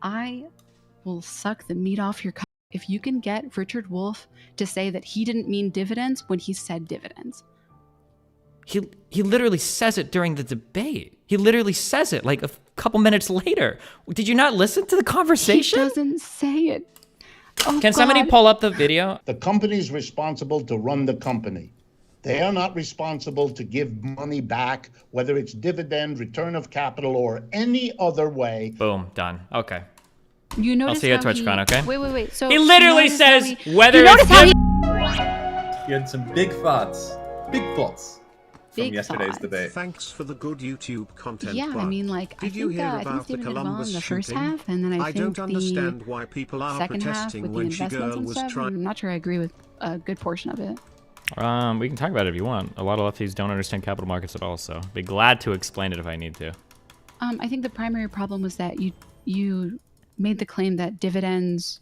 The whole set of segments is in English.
I will suck the meat off your cock if you can get Richard Wolff to say that he didn't mean dividends when he said dividends. He literally says it during the debate. He literally says it like a couple minutes later. Did you not listen to the conversation? He doesn't say it. Oh, Can somebody pull up the video? The company is responsible to run the company. They are not responsible to give money back, whether it's dividend, return of capital, or any other way. Boom, done. Okay. You notice I'll see you at how TwitchCon, okay? Wait. So he literally notice says how whether you it's notice how He had some big thoughts from Big yesterday's thoughts. debate. Thanks for the good YouTube content. Yeah, I mean, like, Did you hear I about think the Stephen did well in Columbus the first shooting? half, and then I think don't understand why people are second half protesting with the when investments Girl and was stuff. trying. I'm not sure I agree with a good portion of it. We can talk about it if you want. A lot of lefties don't understand capital markets at all, so be glad to explain it if I need to. I think the primary problem was that you made the claim that dividends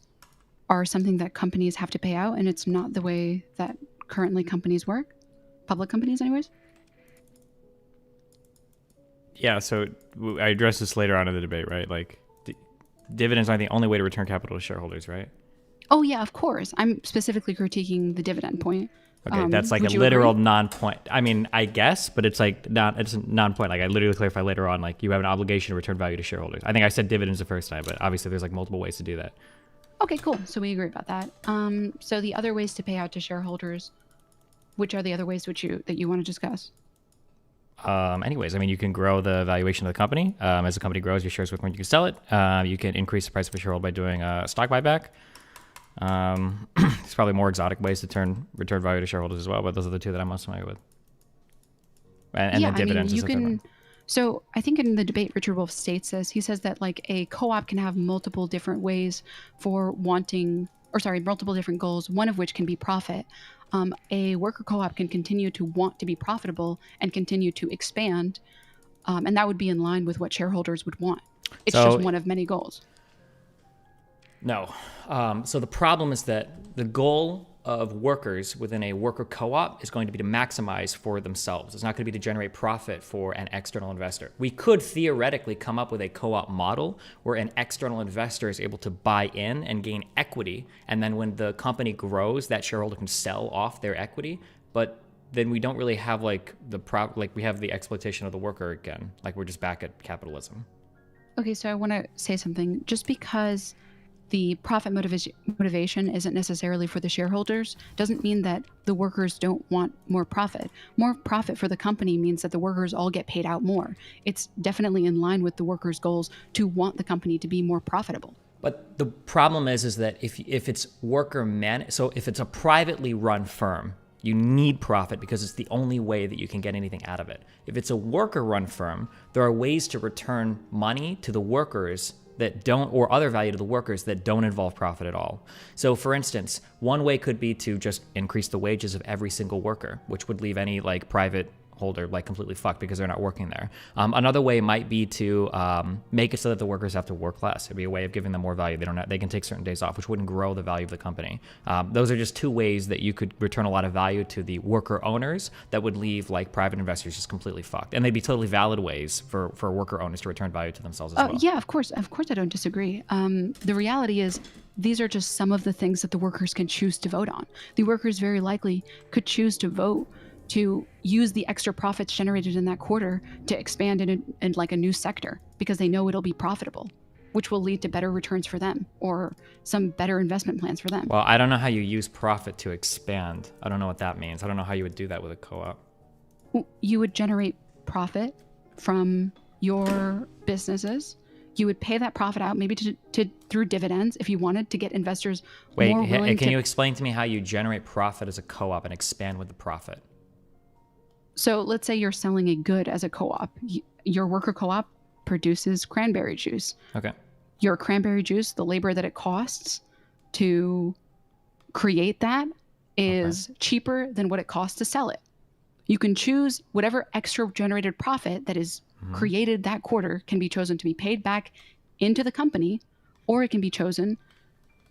are something that companies have to pay out, and it's not the way that currently companies work. Public companies, anyways. Yeah, so I addressed this later on in the debate, right? Like, dividends aren't the only way to return capital to shareholders, right? Oh, yeah, of course. I'm specifically critiquing the dividend point. Okay, that's like a literal non-point. I mean, I guess, but it's like it's a non-point. Like I literally clarify later on, like you have an obligation to return value to shareholders. I think I said dividends the first time, but obviously there's like multiple ways to do that. Okay, cool. So we agree about that. So the other ways to pay out to shareholders, which are the other ways that you want to discuss? Anyways, I mean, you can grow the valuation of the company. As the company grows, your shares worth more, you can sell it. You can increase the price of a shareholder by doing a stock buyback. There's probably more exotic ways to return value to shareholders as well, but those are the two that I'm most familiar with. And yeah, then dividends. I mean, you can. So I think in the debate, Richard Wolff states this. He says that like a co-op can have multiple different ways for multiple different goals, one of which can be profit. A worker co-op can continue to want to be profitable and continue to expand, and that would be in line with what shareholders would want. It's just one of many goals. No. So the problem is that the goal of workers within a worker co-op is going to be to maximize for themselves. It's not going to be to generate profit for an external investor. We could theoretically come up with a co-op model where an external investor is able to buy in and gain equity, and then when the company grows, that shareholder can sell off their equity. But then we don't really have like we have the exploitation of the worker again. Like we're just back at capitalism. Okay, so I want to say something. Just because the profit motivation isn't necessarily for the shareholders doesn't mean that the workers don't want more profit. More profit for the company means that the workers all get paid out more. It's definitely in line with the workers' goals to want the company to be more profitable. But the problem is that if it's so if it's a privately run firm, you need profit because it's the only way that you can get anything out of it. If it's a worker-run firm, there are ways to return money to the workers that don't, or other value to the workers that don't involve profit at all. So for instance, one way could be to just increase the wages of every single worker, which would leave any like private holder like completely fucked because they're not working there. Another way might be to make it so that the workers have to work less. It'd be a way of giving them more value. They can take certain days off, which wouldn't grow the value of the company. Those are just two ways that you could return a lot of value to the worker owners that would leave like private investors just completely fucked. And they'd be totally valid ways for worker owners to return value to themselves as well. Yeah, of course I don't disagree. The reality is these are just some of the things that the workers can choose to vote on. The workers very likely could choose to vote to use the extra profits generated in that quarter to expand in like a new sector because they know it'll be profitable, which will lead to better returns for them or some better investment plans for them. Well, I don't know how you use profit to expand. I don't know what that means. I don't know how you would do that with a co-op. You would generate profit from your businesses. You would pay that profit out maybe through dividends if you wanted to get investors more willing to... Can you explain to me how you generate profit as a co-op and expand with the profit? So let's say you're selling a good as a co-op. Your worker co-op produces cranberry juice. Okay. Your cranberry juice, the labor that it costs to create that is cheaper than what it costs to sell it. You can choose whatever extra generated profit that is created that quarter can be chosen to be paid back into the company, or it can be chosen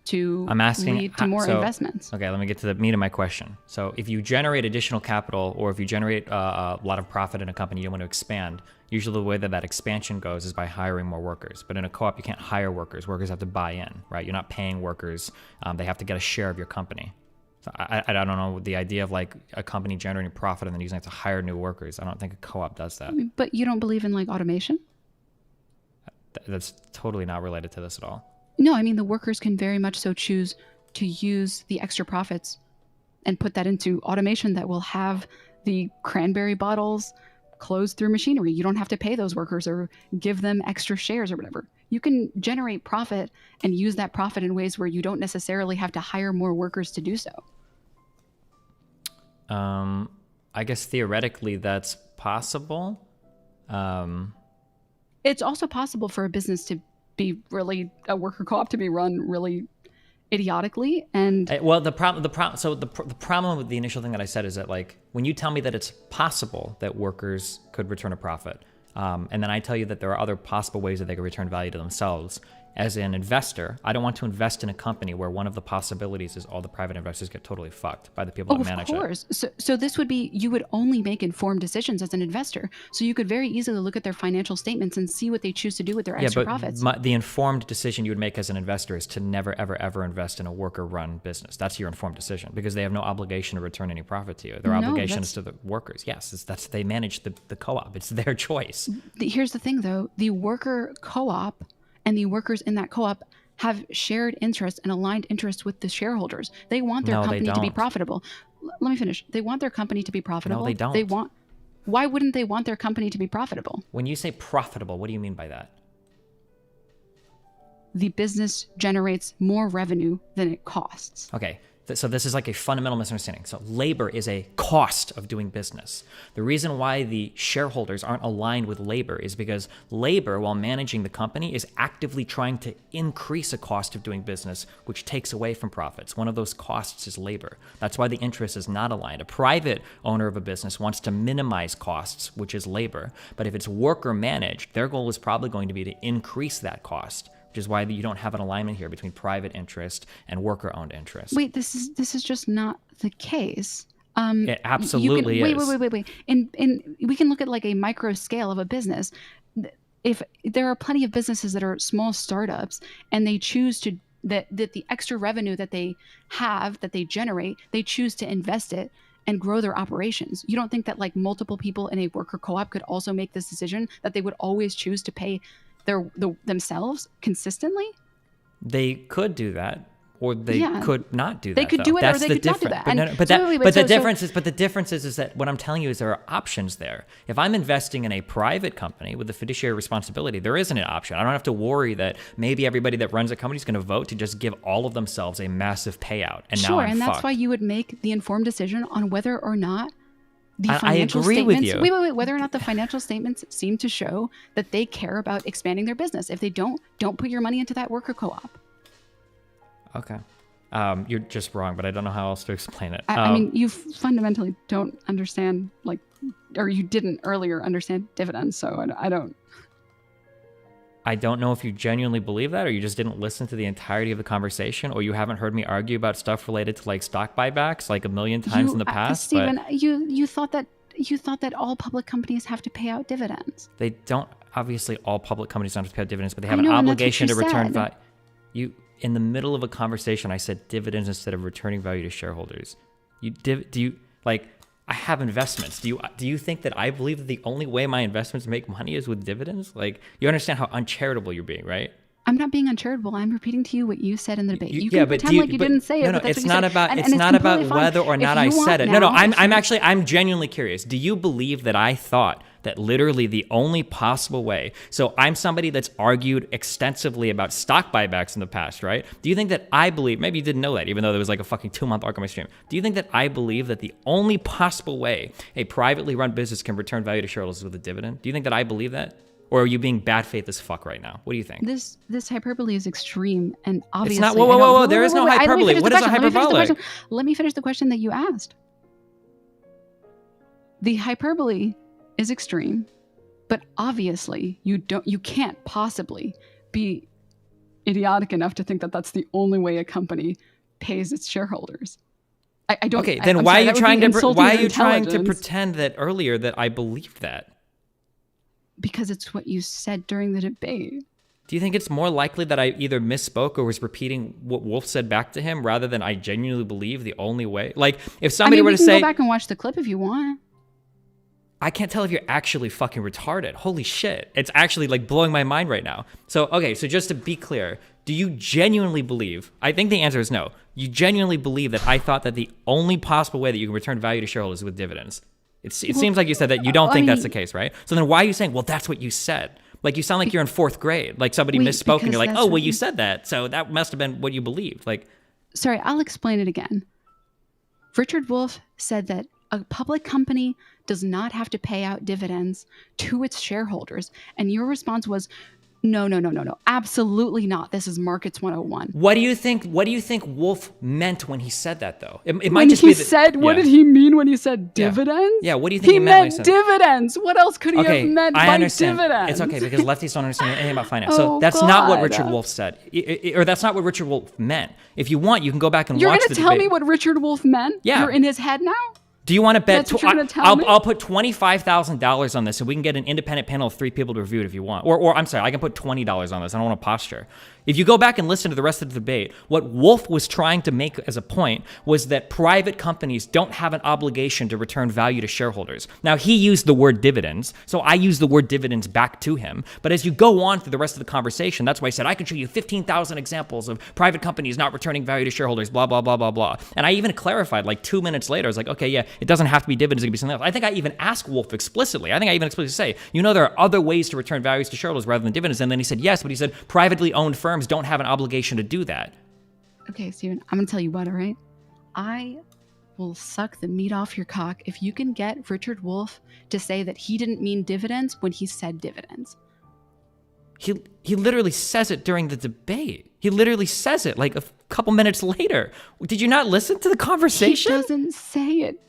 to lead to more investments. Okay, let me get to the meat of my question. So if you generate additional capital or if you generate a lot of profit in a company you want to expand, Usually the way that expansion goes is by hiring more workers. But in a co-op, you can't hire workers. Workers have to buy in, right? You're not paying workers. They have to get a share of your company. So I don't know, the idea of like a company generating profit and then using it to hire new workers. I don't think a co-op does that. But you don't believe in like automation? That's totally not related to this at all. No, I mean, the workers can very much so choose to use the extra profits and put that into automation that will have the cranberry bottles closed through machinery. You don't have to pay those workers or give them extra shares or whatever. You can generate profit and use that profit in ways where you don't necessarily have to hire more workers to do so. I guess theoretically that's possible. It's also possible for a business to be really, a worker co-op to be run really idiotically. And well, the problem with the initial thing that I said is that, like, when you tell me that it's possible that workers could return a profit, and then I tell you that there are other possible ways that they could return value to themselves, as an investor, I don't want to invest in a company where one of the possibilities is all the private investors get totally fucked by the people that manage it. Of course. So this would be, you would only make informed decisions as an investor. So you could very easily look at their financial statements and see what they choose to do with their extra profits. The informed decision you would make as an investor is to never, ever, ever invest in a worker-run business. That's your informed decision, because they have no obligation to return any profit to you. Their obligation is to the workers. Yes, they manage the co-op. It's their choice. Here's the thing, though. The worker co-op and the workers in that co-op have shared interest and aligned interest with the shareholders. They want their company to be profitable. Let me finish. They want their company to be profitable. No, they don't. Why wouldn't they want their company to be profitable? When you say profitable, what do you mean by that? The business generates more revenue than it costs. Okay. So this is like a fundamental misunderstanding. So labor is a cost of doing business. The reason why the shareholders aren't aligned with labor is because labor, while managing the company, is actively trying to increase a cost of doing business, which takes away from profits. One of those costs is labor. That's why the interest is not aligned. A private owner of a business wants to minimize costs, which is labor. But if it's worker managed, their goal is probably going to be to increase that cost, which is why you don't have an alignment here between private interest and worker-owned interest. Wait, this is just not the case. It absolutely is. Wait. We can look at like a micro scale of a business. If there are plenty of businesses that are small startups and they choose to that the extra revenue that they have, that they generate, they choose to invest it and grow their operations. You don't think that like multiple people in a worker co-op could also make this decision that they would always choose to pay themselves consistently? They could do that, or they could not do that. They could do it, or they could not do that. But the difference is that what I'm telling you is there are options there. If I'm investing in a private company with a fiduciary responsibility, there isn't an option. I don't have to worry that maybe everybody that runs a company is going to vote to just give all of themselves a massive payout. And now I'm fucked. That's why you would make the informed decision on whether or not I agree with you. Wait. Whether or not the financial statements seem to show that they care about expanding their business. If they don't put your money into that worker co-op. Okay. You're just wrong, but I don't know how else to explain it. I mean, you fundamentally don't understand, or you didn't earlier understand dividends, so I don't know if you genuinely believe that, or you just didn't listen to the entirety of the conversation, or you haven't heard me argue about stuff related to like stock buybacks like a million times in the past. Stephen, you thought that all public companies have to pay out dividends. They don't. Obviously, all public companies don't have to pay out dividends, but they have an obligation to return value. In the middle of a conversation, I said dividends instead of returning value to shareholders. I have investments. Do you think that I believe that the only way my investments make money is with dividends? Like, you understand how uncharitable you're being, right? I'm not being uncharitable. I'm repeating to you what you said in the debate. You can pretend like you didn't say it. No, it's not about whether or not I said it. No, I'm genuinely curious. Do you believe that I thought that literally the only possible way? So I'm somebody that's argued extensively about stock buybacks in the past, right? Do you think that I believe, maybe you didn't know that, even though there was like a fucking 2-month arc on my stream. Do you think that I believe that the only possible way a privately run business can return value to shareholders is with a dividend? Do you think that I believe that? Or are you being bad faith as fuck right now? What do you think? This hyperbole is extreme and obviously. It's not. Whoa! There is no hyperbole. What is a hyperbole? Let me finish the question that you asked. The hyperbole is extreme, but obviously you can't possibly be idiotic enough to think that that's the only way a company pays its shareholders. I don't. Okay, then why are you trying to pretend that earlier that I believed that? Because it's what you said during the debate. Do you think it's more likely that I either misspoke or was repeating what Wolf said back to him rather than I genuinely believe the only way? Like, if somebody were to say... you can go back and watch the clip if you want. I can't tell if you're actually fucking retarded. Holy shit. It's actually like blowing my mind right now. So, okay, so just to be clear, do you genuinely believe, I think the answer is no, you genuinely believe that I thought that the only possible way that you can return value to shareholders is with dividends? It seems like you said that you don't think that's the case, right? So then why are you saying, well, that's what you said? Like, you sound like you're in 4th grade. Like somebody misspoke and you're like, oh, well, you said that. So that must have been what you believed. Like, sorry, I'll explain it again. Richard Wolff said that a public company does not have to pay out dividends to its shareholders. And your response was, no, absolutely not. This is Markets 101. What do you think Wolff meant when he said that, though? It might when just he be said, what did he mean when he said dividends? Yeah, what do you think he meant when he said dividends. What else could he have meant by understand. dividends? It's okay, because lefties don't understand anything about finance. So that's not what Richard Wolff said. Or that's not what Richard Wolff meant. If you want, you can go back and watch the debate. You're going to tell me what Richard Wolff meant? Yeah. You're in his head now? Do you want to bet? That's what you're gonna tell me? I'll put $25,000 on this, so we can get an independent panel of 3 people to review it if you want. Or I'm sorry, I can put $20 on this. I don't want to posture. If you go back and listen to the rest of the debate, what Wolff was trying to make as a point was that private companies don't have an obligation to return value to shareholders. Now, he used the word dividends, so I use the word dividends back to him. But as you go on through the rest of the conversation, that's why I said I can show you 15,000 examples of private companies not returning value to shareholders, blah, blah, blah, blah, blah. And I even clarified like 2 minutes later. I was like, okay, yeah, it doesn't have to be dividends. It can be something else. I think I even asked Wolff explicitly. I think I even explicitly say, there are other ways to return values to shareholders rather than dividends. And then he said, yes, but he said privately owned firms don't have an obligation to do that. Okay, Steven, I'm going to tell you what, all right? I will suck the meat off your cock if you can get Richard Wolff to say that he didn't mean dividends when he said dividends. He literally says it during the debate. He literally says it like a couple minutes later. Did you not listen to the conversation? He doesn't say it.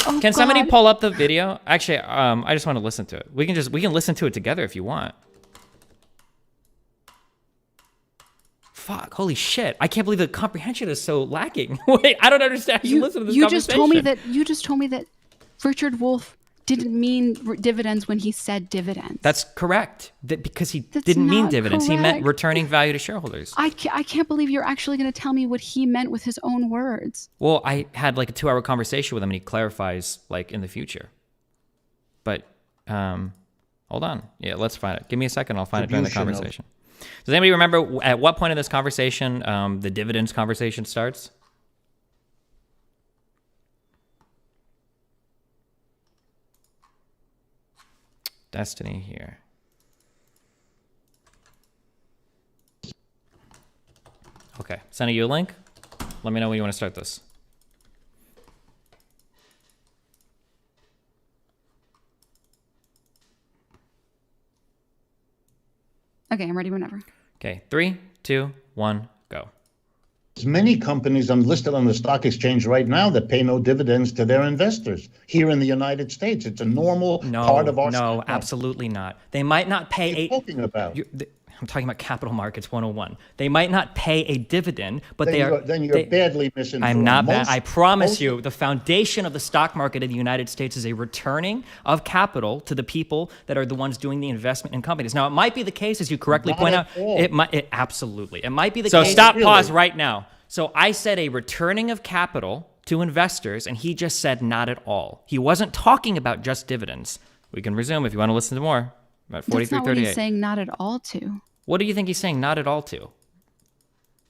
Oh, can somebody pull up the video? Actually, I just want to listen to it. We can listen to it together if you want. Fuck, holy shit. I can't believe the comprehension is so lacking. Wait, I don't understand. You listen to this conversation. You just told me that Richard Wolff didn't mean dividends when he said dividends. That's correct. Because he didn't mean dividends. Correct. He meant returning value to shareholders. I can't believe you're actually going to tell me what he meant with his own words. Well, I had like a 2-hour conversation with him and he clarifies like in the future. But hold on. Yeah, let's find it. Give me a second. I'll find it during the conversation. Does anybody remember at what point in this conversation the dividends conversation starts? Destiny here. Okay, sending you a link. Let me know when you want to start this. Okay, I'm ready whenever. Okay, 3, 2, 1, go. There's many companies listed on the stock exchange right now that pay no dividends to their investors here in the United States. It's a normal part of our No, absolutely not. They might not pay What are you talking about? I'm talking about Capital Markets 101. They might not pay a dividend, but then you're badly misinformed. I'm not bad. I promise you, the foundation of the stock market in the United States is a returning of capital to the people that are the ones doing the investment in companies. Now, it might be the case, as you correctly point out. It absolutely. It might be the case. So stop, pause right now. So I said a returning of capital to investors, and he just said not at all. He wasn't talking about just dividends. We can resume if you want to listen to more. About 43:38. That's not what he's saying not at all to. What do you think he's saying not at all to?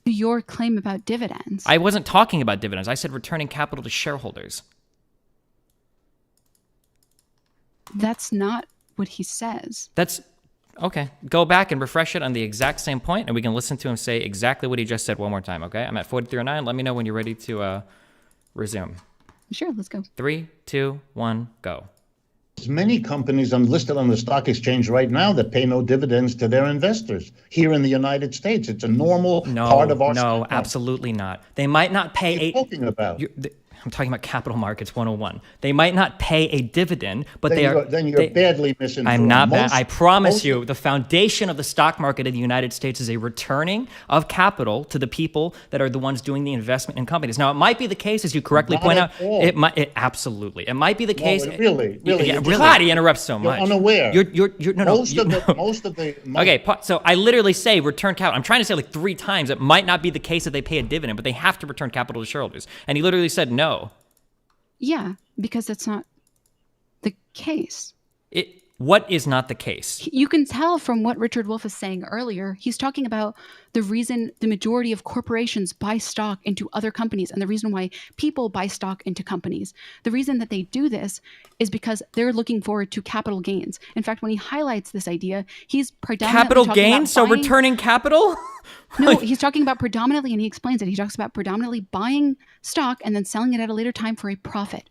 Your claim about dividends. I wasn't talking about dividends. I said returning capital to shareholders. That's not what he says. That's okay. Go back and refresh it on the exact same point, and we can listen to him say exactly what he just said one more time, okay? I'm at 43:09. Let me know when you're ready to resume. Sure, let's go. 3, 2, 1, go. There's many companies listed on the stock exchange right now that pay no dividends to their investors here in the United States. It's a normal part of our No, absolutely not. They might not pay What are you talking about? I'm talking about capital markets 101. They might not pay a dividend, but then you're badly misinformed. I'm not bad. I promise you, the foundation of the stock market in the United States is a returning of capital to the people that are the ones doing the investment in companies. Now, it might be the case, as you correctly point out. Absolutely. It might be the case. Really. God, he interrupts so much. You're unaware. Most of the. Okay, so I literally say return capital. I'm trying to say like 3 times. It might not be the case that they pay a dividend, but they have to return capital to shareholders. And he literally said no. Yeah, because that's not the case. What is not the case? You can tell from what Richard Wolff is saying earlier. He's talking about the reason the majority of corporations buy stock into other companies and the reason why people buy stock into companies. The reason that they do this is because they're looking forward to capital gains. In fact, when he highlights this idea, he's predominantly capital talking gains, about so returning capital? No, he's talking about predominantly, and he explains it. He talks about predominantly buying stock and then selling it at a later time for a profit.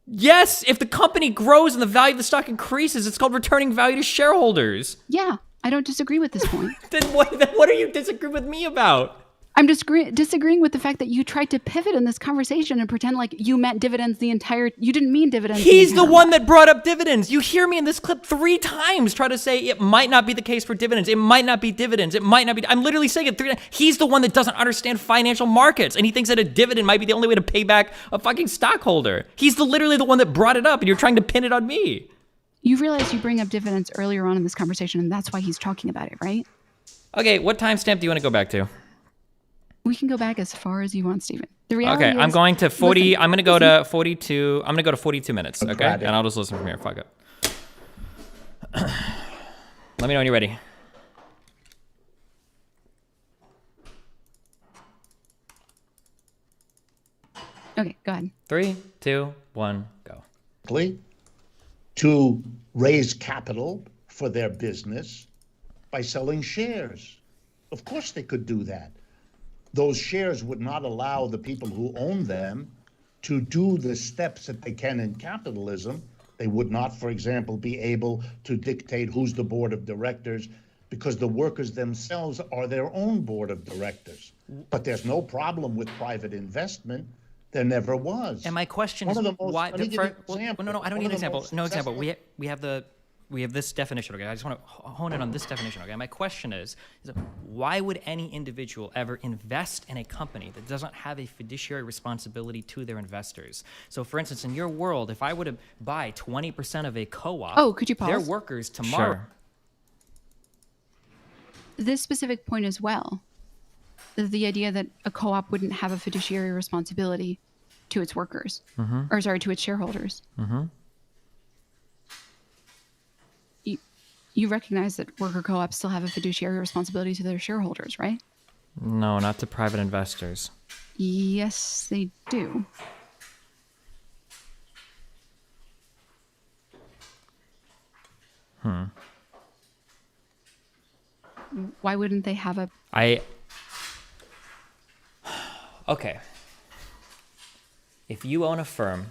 Yes, if the company grows and the value of the stock increases, it's called returning value to shareholders. Yeah, I don't disagree with this point. Then what are you disagreeing with me about? I'm disagreeing with the fact that you tried to pivot in this conversation and pretend like you meant dividends you didn't mean dividends. He's the one that brought up dividends. You hear me in this clip 3 times try to say it might not be the case for dividends. It might not be dividends. It might not be. I'm literally saying it 3 times. He's the one that doesn't understand financial markets, and he thinks that a dividend might be the only way to pay back a fucking stockholder. He's literally the one that brought it up, and you're trying to pin it on me. You realize you bring up dividends earlier on in this conversation, and that's why he's talking about it, right? Okay, what timestamp do you want to go back to? We can go back as far as you want, Stephen. The reality is, I'm going to 40. Listen, I'm going to go to 42. I'm going to go to 42 minutes, okay? And I'll just listen from here. Fuck it. Let me know when you're ready. Okay, go ahead. 3, 2, 1, go. To raise capital for their business by selling shares. Of course they could do that. Those shares would not allow the people who own them to do the steps that they can in capitalism. They would not, for example, be able to dictate who's the board of directors because the workers themselves are their own board of directors. But there's no problem with private investment. There never was. And my question is why? No, I don't need an example. No example. We have this definition, okay? I just want to hone in on this definition, okay? My question is why would any individual ever invest in a company that doesn't have a fiduciary responsibility to their investors? So, for instance, in your world, if I were to buy 20% of a co-op, could you pause? Their workers tomorrow. Sure. This specific point as well, the idea that a co-op wouldn't have a fiduciary responsibility to its workers, to its shareholders. You recognize that worker co-ops still have a fiduciary responsibility to their shareholders, right? No, not to private investors. Yes, they do. Why wouldn't they have a... Okay. If you own a firm,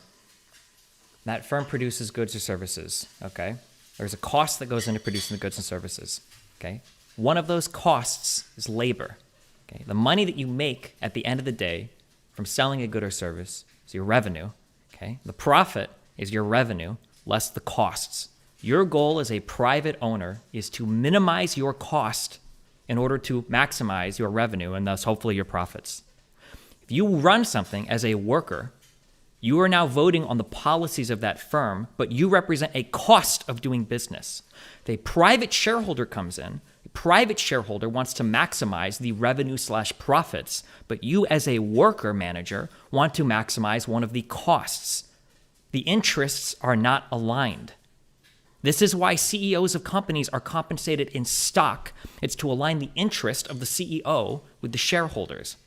that firm produces goods or services, okay? There's a cost that goes into producing the goods and services, okay? One of those costs is labor, okay? The money that you make at the end of the day from selling a good or service is your revenue, okay? The profit is your revenue less the costs. Your goal as a private owner is to minimize your cost in order to maximize your revenue and thus hopefully your profits. If you run something as a worker, you are now voting on the policies of that firm, but you represent a cost of doing business. If a private shareholder comes in, a private shareholder wants to maximize the revenue/profits, but you as a worker manager want to maximize one of the costs. The interests are not aligned. This is why CEOs of companies are compensated in stock. It's to align the interest of the CEO with the shareholders.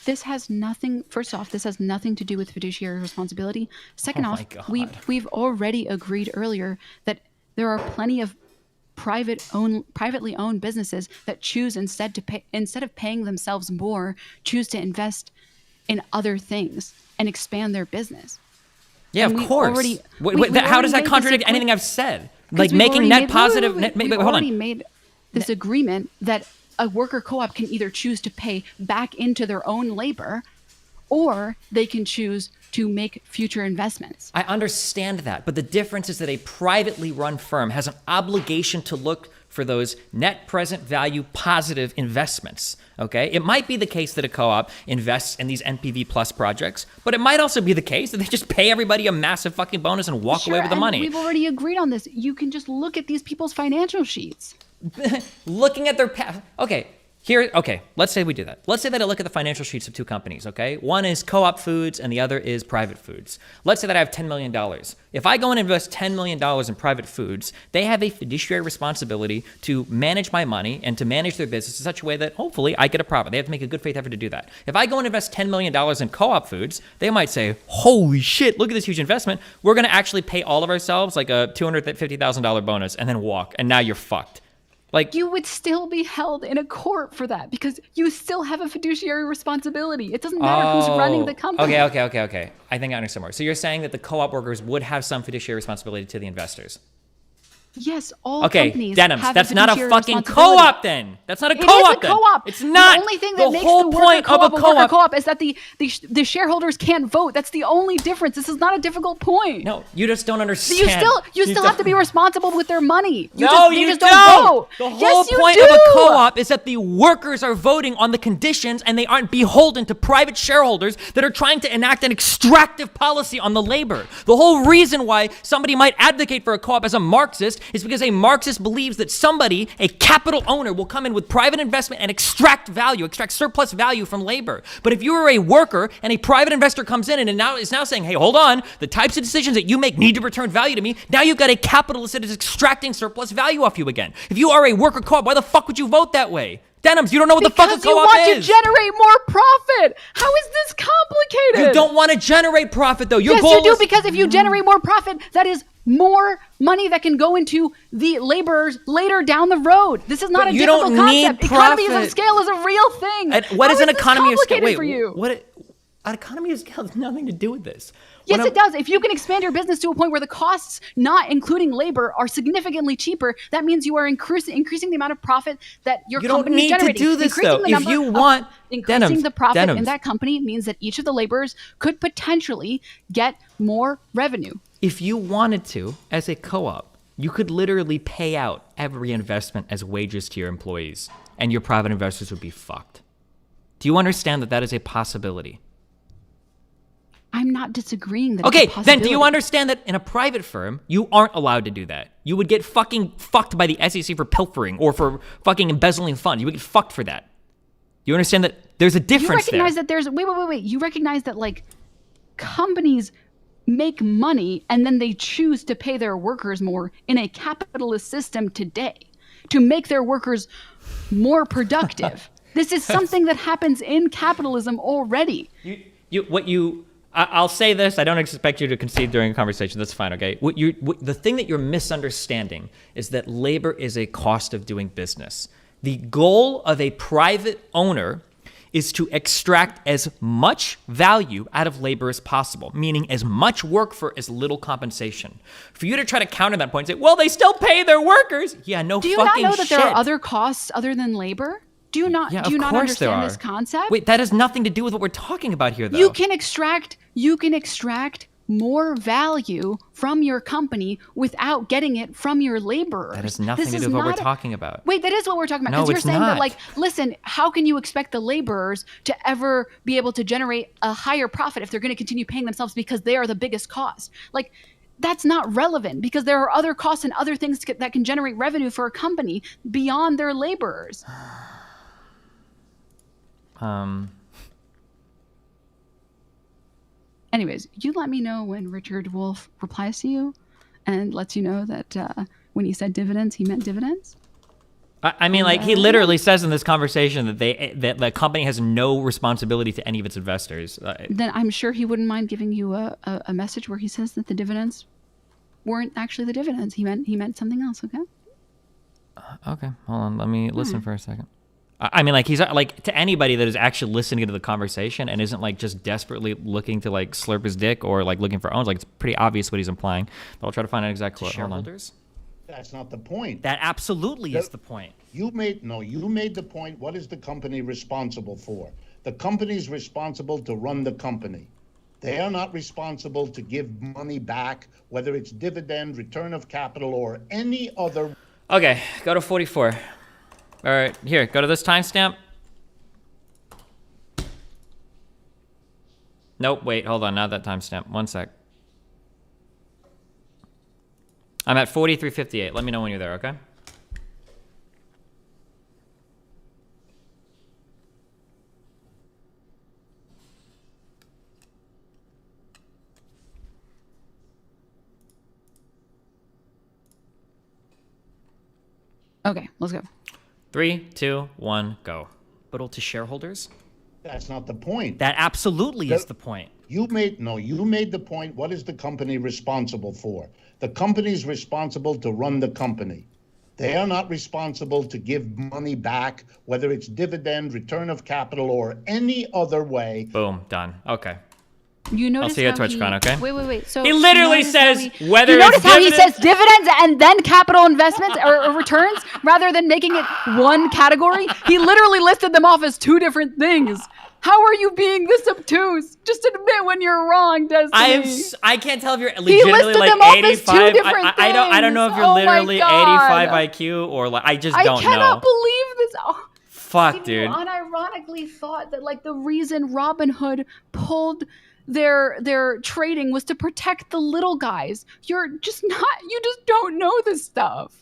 This has nothing, first off, this has nothing to do with fiduciary responsibility. Second off, we've already agreed earlier that there are plenty of privately owned businesses that choose instead of paying themselves more, choose to invest in other things and expand their business. Yeah, of course. How does that contradict anything I've said? Like making net positive. We've already made this agreement that a worker co-op can either choose to pay back into their own labor or they can choose to make future investments. I understand that, but the difference is that a privately run firm has an obligation to look for those net present value positive investments, okay? It might be the case that a co-op invests in these NPV plus projects, but it might also be the case that they just pay everybody a massive fucking bonus and walk away with the money. We've already agreed on this. You can just look at these people's financial sheets. Looking at their past, okay, let's say we do that. Let's say that I look at the financial sheets of two companies, okay? One is Co-op Foods and the other is Private Foods. Let's say that I have $10 million. If I go and invest $10 million in Private Foods, they have a fiduciary responsibility to manage my money and to manage their business in such a way that hopefully I get a profit. They have to make a good faith effort to do that. If I go and invest $10 million in Co-op Foods, they might say, holy shit, look at this huge investment. We're gonna actually pay all of ourselves like a $250,000 bonus and then walk, and now you're fucked. Like, you would still be held in a court for that because you still have a fiduciary responsibility. It doesn't matter who's running the company. Okay. I think I understand more. So you're saying that the co-op workers would have some fiduciary responsibility to the investors? Yes, all companies Denims, have that's a not a fiduciary fucking responsibility. co-op then. That's not a co-op It is a then. co-op. It's not. The only thing that makes whole the point worker of a worker co-op is that the shareholders can't vote. That's the only difference. This is not a difficult point. No, you just don't understand. You still have to be responsible with their money. You just don't. don't vote. The whole Yes, you point do. of a co-op is that the workers are voting on the conditions and they aren't beholden to private shareholders that are trying to enact an extractive policy on the labor. The whole reason why somebody might advocate for a co-op as a Marxist is because a Marxist believes that somebody, a capital owner, will come in with private investment and extract surplus value from labor. But if you are a worker and a private investor comes in and is now saying, hey, hold on, the types of decisions that you make need to return value to me, now you've got a capitalist that is extracting surplus value off you again. If you are a worker co-op, why the fuck would you vote that way? Denims, you don't know what the fuck a co-op is. Because you want to generate more profit. How is this complicated? You don't want to generate profit, though. Yes, you do, because if you generate more profit, that is more money that can go into the laborers later down the road. This is not a difficult concept. Economies of scale is a real thing. And what is an economy of scale? Wait, for you? An economy of scale has nothing to do with this. Yes, it does. If you can expand your business to a point where the costs, not including labor, are significantly cheaper, that means you are increasing the amount of profit that your company is generating. You don't need to do this, though. If you want increasing the profit in that company means that each of the laborers could potentially get more revenue. If you wanted to, as a co-op, you could literally pay out every investment as wages to your employees, and your private investors would be fucked. Do you understand that that is a possibility? I'm not disagreeing that Okay, it's a possibility. then do you understand that in a private firm, you aren't allowed to do that? You would get fucking fucked by the SEC for pilfering or for fucking embezzling funds. You would get fucked for that. You understand that there's a difference there? You recognize that there's... Wait. You recognize that, like, companies make money and then they choose to pay their workers more in a capitalist system today to make their workers more productive. This is something that happens in capitalism already. I'll say this. I don't expect you to concede during a conversation. That's fine, okay? The thing that you're misunderstanding is that labor is a cost of doing business. The goal of a private owner is to extract as much value out of labor as possible, meaning as much work for as little compensation. For you to try to counter that point and say, well, they still pay their workers. Yeah, no fucking shit. Do you not know that there are other costs other than labor? Do you not understand this concept? Wait, that has nothing to do with what we're talking about here, though. You can extract more value from your company without getting it from your laborers. That has nothing to do with what we're talking about. Wait, that is what we're talking about. No, Because you're it's saying not. that, like, listen, how can you expect the laborers to ever be able to generate a higher profit if they're going to continue paying themselves because they are the biggest cost? Like, that's not relevant because there are other costs and other things that can generate revenue for a company beyond their laborers. Anyways, you let me know when Richard Wolff replies to you and lets you know that when he said dividends, he meant dividends. I mean, like, he literally says in this conversation that the company has no responsibility to any of its investors. Then I'm sure he wouldn't mind giving you a message where he says that the dividends weren't actually the dividends. He meant something else. Okay. Okay, hold on. Let me listen for a second. I mean, like, he's like, to anybody that is actually listening to the conversation and isn't like just desperately looking to like slurp his dick or like looking for owns, like, it's pretty obvious what he's implying. But I'll try to find an exact quote. Hold on. That's not the point. That absolutely is the point. You made the point. What is the company responsible for? The company's responsible to run the company. They are not responsible to give money back, whether it's dividend, return of capital, or any other. Okay, go to 44. All right, here, go to this timestamp. Nope, wait, hold on, not that timestamp. One sec. I'm at 43:58. Let me know when you're there, okay? Okay, let's go. 3, 2, 1, go. Capital to shareholders? That's not the point. That absolutely is the point. You made the point. What is the company responsible for? The company's responsible to run the company. They are not responsible to give money back, whether it's dividend, return of capital, or any other way. Boom, done. Okay. You notice I'll see you at how TwitchCon, okay? Wait. So He literally you notice how says he- whether You it's notice how he dividends- says dividends and then capital investments or returns rather than making it one category? He literally listed them off as two different things. How are you being this obtuse? Just admit when you're wrong, Destiny. I can't tell if you're legitimately listed like them off as 85. two different I don't know if things. you're Oh my literally God. 85 IQ or like I just I don't cannot know. believe this. Oh. Fuck, People dude. unironically thought that like the reason Robinhood pulled their trading was to protect the little guys. You just don't know this stuff.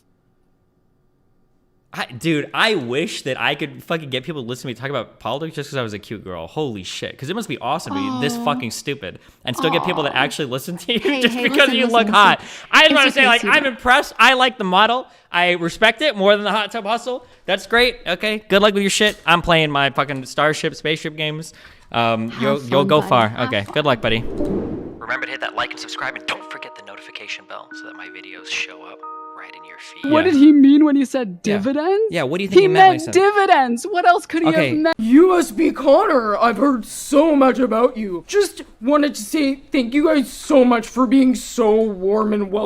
Dude, I wish that I could fucking get people to listen to me talk about politics just because I was a cute girl. Holy shit. Because it must be awesome to be this fucking stupid and still get people that actually listen to you just because you look hot. I just want to say, like, I'm impressed. I like the model. I respect it more than the hot tub hustle. That's great. Okay. Good luck with your shit. I'm playing my fucking Starship, spaceship games. You'll go far. Okay. Good luck, buddy. Remember to hit that like and subscribe and don't forget the notification bell so that my videos show up right in your feed. What did he mean when he said dividends? Yeah, what do you think he meant when he said dividends. What else could he have meant? You must be Connor. I've heard so much about you. Just wanted to say thank you guys so much for being so warm and welcoming.